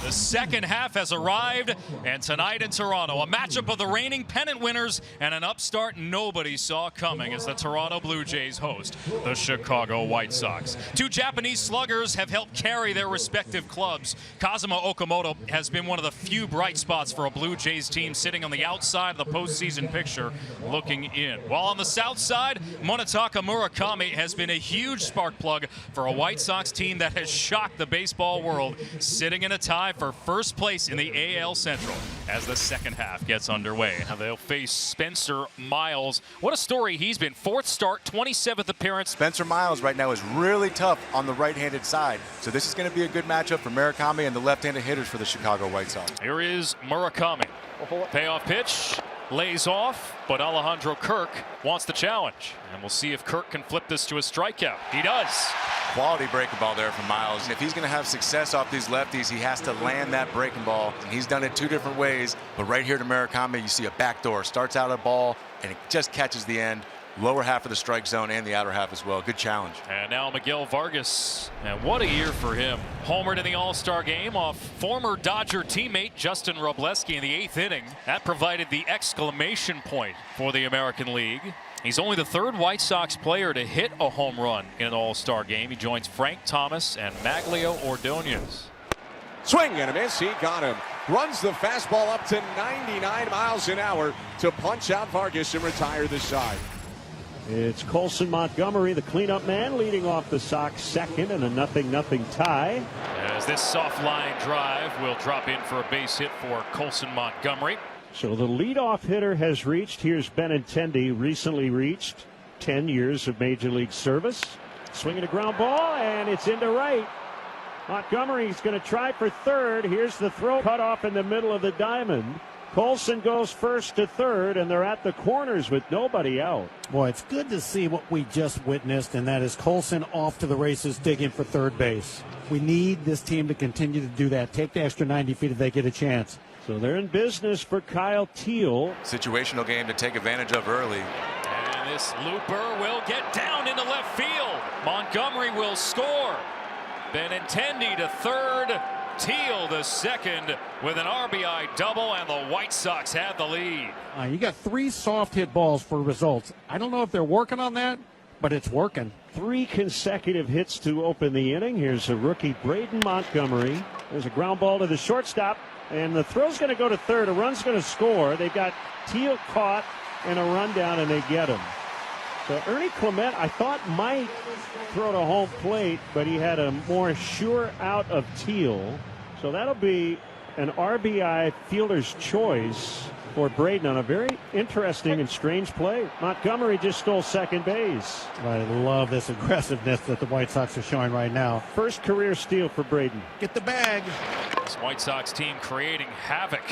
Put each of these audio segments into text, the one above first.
The second half has arrived, and tonight in Toronto, a matchup of the reigning pennant winners and an upstart nobody saw coming as the Toronto Blue Jays host the Chicago White Sox. Two Japanese sluggers have helped carry their respective clubs. Kazuma Okamoto has been one of the few bright spots for a Blue Jays team sitting on the outside of the postseason picture looking in. While on the south side, Munetaka Murakami has been a huge spark plug for a White Sox team that has shocked the baseball world, sitting in a tie for first place in the AL Central as the second half gets underway. Now they'll face Spencer Miles. What a story he's been. Fourth start, 27th appearance. Spencer Miles right now is really tough on the right-handed side, so this is going to be a good matchup for Murakami and the left-handed hitters for the Chicago White Sox. Here is Murakami. Payoff pitch. Lays off, but Alejandro Kirk wants the challenge. And we'll see if Kirk can flip this to a strikeout. He does. Quality breaking ball there from Miles. And if he's going to have success off these lefties, he has to land that breaking ball. And he's done it two different ways. But right here to Murakami, you see a backdoor. Starts out a ball, and it just catches the end. Lower half of the strike zone and the outer half as well. Good challenge. And now Miguel Vargas. And what a year for him. Homered in the All-Star game off former Dodger teammate Justin Robleski in the 8th inning. That provided the exclamation point for the American League. He's only the third White Sox player to hit a home run in an All-Star game. He joins Frank Thomas and Maglio Ordonez. Swing and a miss. He got him. Runs the fastball up to 99 miles an hour to punch out Vargas and retire the side. It's Colson Montgomery, the cleanup man, leading off the Sox second in a 0-0 tie. As this soft line drive will drop in for a base hit for Colson Montgomery. So the leadoff hitter has reached. Here's Benintendi, recently reached 10 years of Major League service. Swinging a ground ball, and it's into right. Montgomery's going to try for third. Here's the throw, cut off in the middle of the diamond. Colson goes first to third, and they're at the corners with nobody out. Boy, it's good to see what we just witnessed, and that is Colson off to the races digging for third base. We need this team to continue to do that. Take the extra 90 feet if they get a chance. So they're in business for Kyle Teel. Situational game to take advantage of early. And this looper will get down into left field. Montgomery will score. Benintendi to third. Teel the second with an RBI double, and the White Sox have the lead. You got 3 soft hit balls for results. I don't know if they're working on that, but it's working. 3 consecutive hits to open the inning. Here's a rookie, Braden Montgomery. There's a ground ball to the shortstop, and the throw's going to go to third. A run's going to score. They've got Teel caught and a run down, and they get him. So Ernie Clement, I thought, might throw to home plate, but he had a more sure out of Teel. So that'll be an RBI fielder's choice for Braden on a very interesting and strange play. Montgomery just stole second base. I love this aggressiveness that the White Sox are showing right now. First career steal for Braden. Get the bag. This White Sox team creating havoc.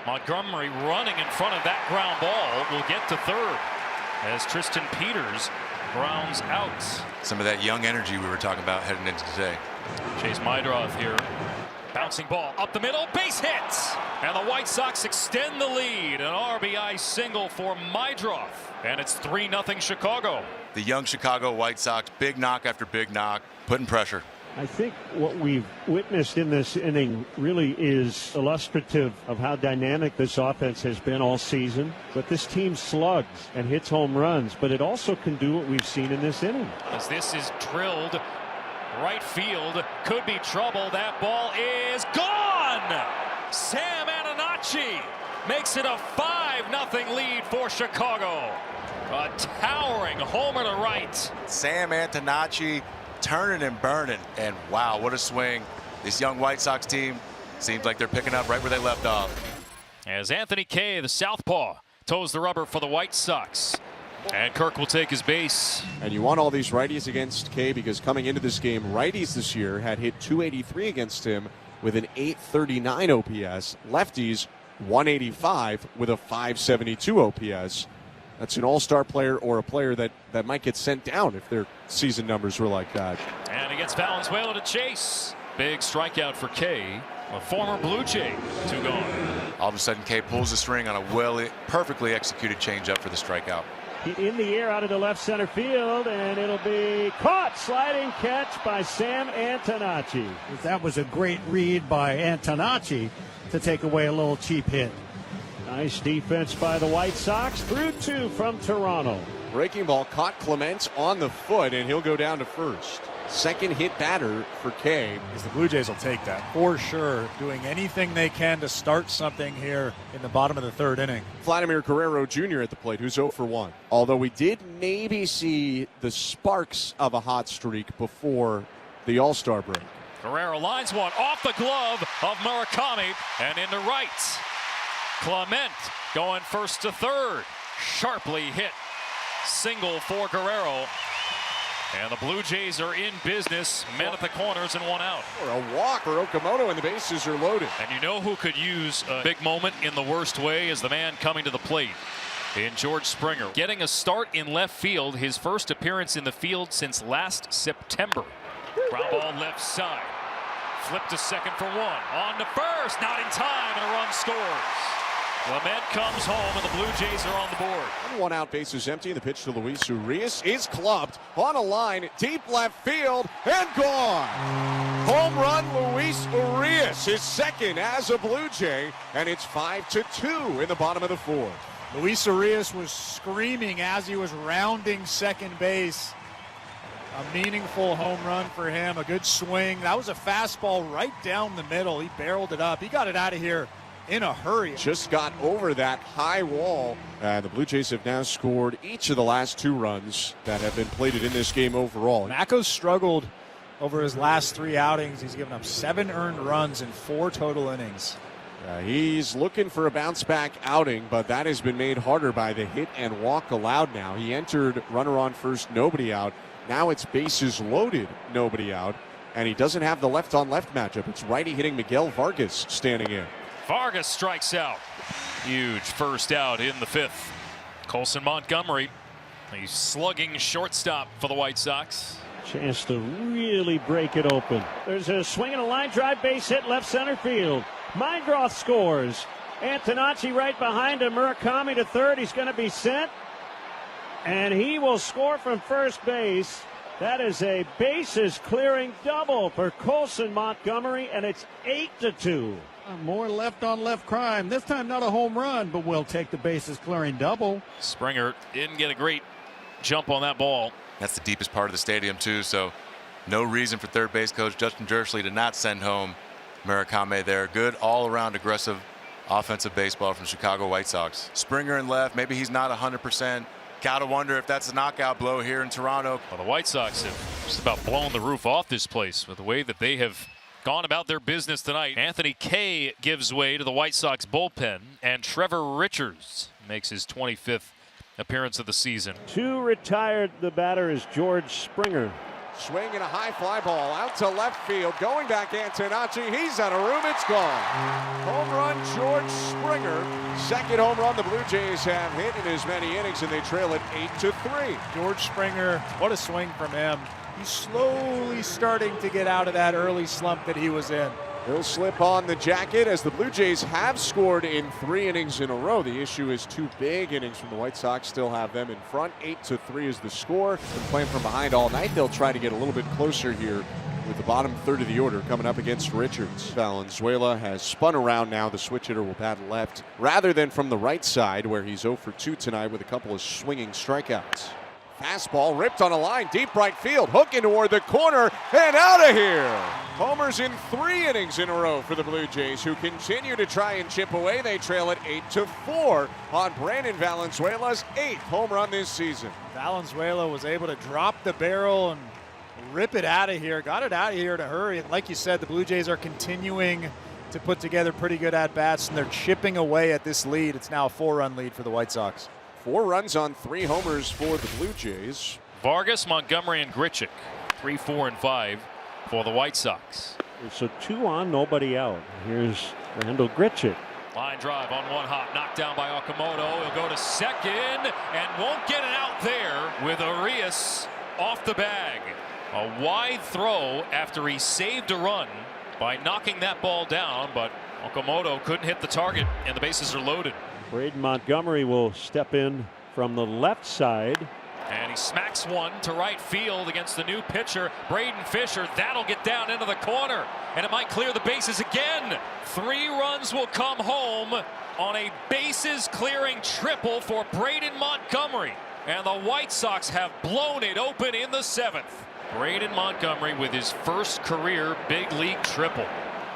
Montgomery running in front of that ground ball will get to third as Tristan Peters grounds out. Some of that young energy we were talking about heading into today. Chase Maedroff here. Bouncing ball up the middle, base hit! And the White Sox extend the lead. An RBI single for Maedroff. And it's 3-0 Chicago. The young Chicago White Sox, big knock after big knock, putting pressure. I think what we've witnessed in this inning really is illustrative of how dynamic this offense has been all season. But this team slugs and hits home runs, but it also can do what we've seen in this inning. As this is drilled, right field, could be trouble. That ball is gone! Sam Antonacci makes it a 5-0 lead for Chicago. A towering homer to right. Sam Antonacci turning and burning, and wow, what a swing. This young White Sox team seems like they're picking up right where they left off. As Anthony Kay, the southpaw, toes the rubber for the White Sox. And Kirk will take his base. And you want all these righties against Kay because coming into this game, righties this year had hit .283 against him with an .839 OPS. Lefties 185 with a .572 OPS. That's an all-star player or a player that might get sent down if their season numbers were like that. And he gets Valenzuela to chase. Big strikeout for Kay, a former Blue Jay. 2 gone. All of a sudden, Kay pulls the string on a perfectly executed changeup for the strikeout. In the air out into left center field, and it'll be caught. Sliding catch by Sam Antonacci. That was a great read by Antonacci to take away a little cheap hit. Nice defense by the White Sox. Through 2 from Toronto. Breaking ball caught Clement on the foot, and he'll go down to first. Second hit batter for Kay. The Blue Jays will take that for sure, doing anything they can to start something here in the bottom of the third inning. Vladimir Guerrero Jr. at the plate, who's 0 for 1. Although we did maybe see the sparks of a hot streak before the All-Star break. Guerrero lines one off the glove of Murakami and into right. Clement going first to third. Sharply hit. Single for Guerrero. And the Blue Jays are in business. Men at the corners and 1 out. Or a walk for Okamoto, and the bases are loaded. And you know who could use a big moment in the worst way is the man coming to the plate in George Springer. Getting a start in left field, his first appearance in the field since last September. Ground ball left side. Flip to second for 1. On to first. Not in time, and a run scores. Clement comes home, and the Blue Jays are on the board. 1 out, bases empty. The pitch to Luis Urias is clubbed on a line, deep left field, and gone. Home run, Luis Urias, his second as a Blue Jay, and it's 5-2 in the bottom of the 4th. Luis Urias was screaming as he was rounding second base. A meaningful home run for him, a good swing. That was a fastball right down the middle. He barreled it up. He got it out of here in a hurry. Just got over that high wall. The Blue Jays have now scored each of the last 2 runs that have been plated in this game overall. Mako's struggled over his last 3 outings. He's given up 7 earned runs in 4 total innings. He's looking for a bounce back outing, but that has been made harder by the hit and walk allowed now. He entered runner on first, nobody out. Now it's bases loaded, nobody out. And he doesn't have the left on left matchup. It's righty hitting Miguel Vargas standing in. Vargas strikes out. Huge first out in the 5th. Colson Montgomery, a slugging shortstop for the White Sox. Chance to really break it open. There's a swing and a line drive, base hit left center field. Mindroth scores. Antonacci right behind him. Murakami to third. He's going to be sent. And he will score from first base. That is a bases clearing double for Colson Montgomery, and it's 8-2. More left on left crime. This time not a home run, but we'll take the bases clearing double. Springer didn't get a great jump on that ball. That's the deepest part of the stadium, too, so no reason for third base coach Justin Jersley to not send home Murakami there. Good all-around aggressive offensive baseball from Chicago White Sox. Springer in left, maybe he's not 100%. Gotta wonder if that's a knockout blow here in Toronto. Well, the White Sox have just about blown the roof off this place with the way that they have gone about their business tonight. Anthony Kay gives way to the White Sox bullpen, and Trevor Richards makes his 25th appearance of the season. 2 retired. The batter is George Springer. Swing and a high fly ball out to left field. Going back Antonacci. He's out of room. It's gone. Home run, George Springer. Second home run the Blue Jays have hit in as many innings, and they trail it 8-3. George Springer, what a swing from him. He's slowly starting to get out of that early slump that he was in. He'll slip on the jacket as the Blue Jays have scored in 3 innings in a row. The issue is 2 big innings from the White Sox still have them in front. 8-3 is the score. Been playing from behind all night. They'll try to get a little bit closer here with the bottom third of the order coming up against Richards. Valenzuela has spun around now. The switch hitter will bat left rather than from the right side, where he's 0 for 2 tonight with a couple of swinging strikeouts. Fastball ripped on a line, deep right field, hooking toward the corner, and out of here. Homers in 3 innings in a row for the Blue Jays, who continue to try and chip away. They trail it 8-4 on Brandon Valenzuela's 8th home run this season. Valenzuela was able to drop the barrel and rip it out of here, got it out of here to hurry. And like you said, the Blue Jays are continuing to put together pretty good at-bats, and they're chipping away at this lead. It's now a 4-run lead for the White Sox. 4 runs on 3 homers for the Blue Jays. Vargas, Montgomery, and Grichuk, 3, 4, and 5 for the White Sox. So 2 on, nobody out. Here's Randall Grichuk. Line drive on 1 hop, knocked down by Okamoto. He'll go to second and won't get it out there with Urias off the bag. A wide throw after he saved a run by knocking that ball down, but Okamoto couldn't hit the target, and the bases are loaded. Braden Montgomery will step in from the left side. And he smacks one to right field against the new pitcher, Braden Fisher. That'll get down into the corner, and it might clear the bases again. 3 runs will come home on a bases-clearing triple for Braden Montgomery. And the White Sox have blown it open in the 7th. Braden Montgomery with his first career big league triple.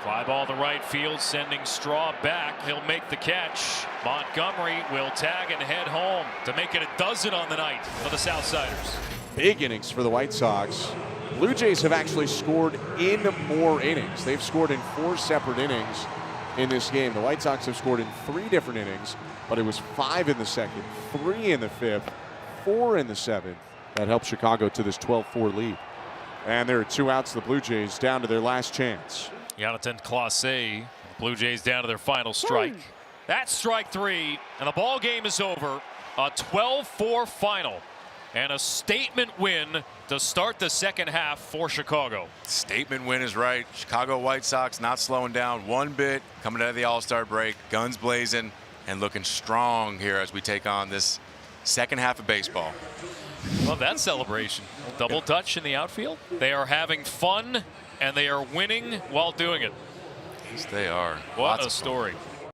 Fly ball to right field, sending Straw back. He'll make the catch. Montgomery will tag and head home to make it a dozen on the night for the Southsiders. Big innings for the White Sox. Blue Jays have actually scored in more innings. They've scored in 4 separate innings in this game. The White Sox have scored in 3 different innings, but it was 5 in the 2nd, 3 in the 5th, 4 in the 7th. That helped Chicago to this 12-4 lead. And there are 2 outs. The Blue Jays down to their last chance. Jonathan Clase, Blue Jays down to their final strike. That's strike 3, and the ball game is over. A 12-4 final, and a statement win to start the second half for Chicago. Statement win is right. Chicago White Sox not slowing down one bit, coming out of the All-Star break, guns blazing, and looking strong here as we take on this second half of baseball. Love that celebration. Double touch in the outfield. They are having fun, and they are winning while doing it. Yes, they are. What Lots a of story. fun.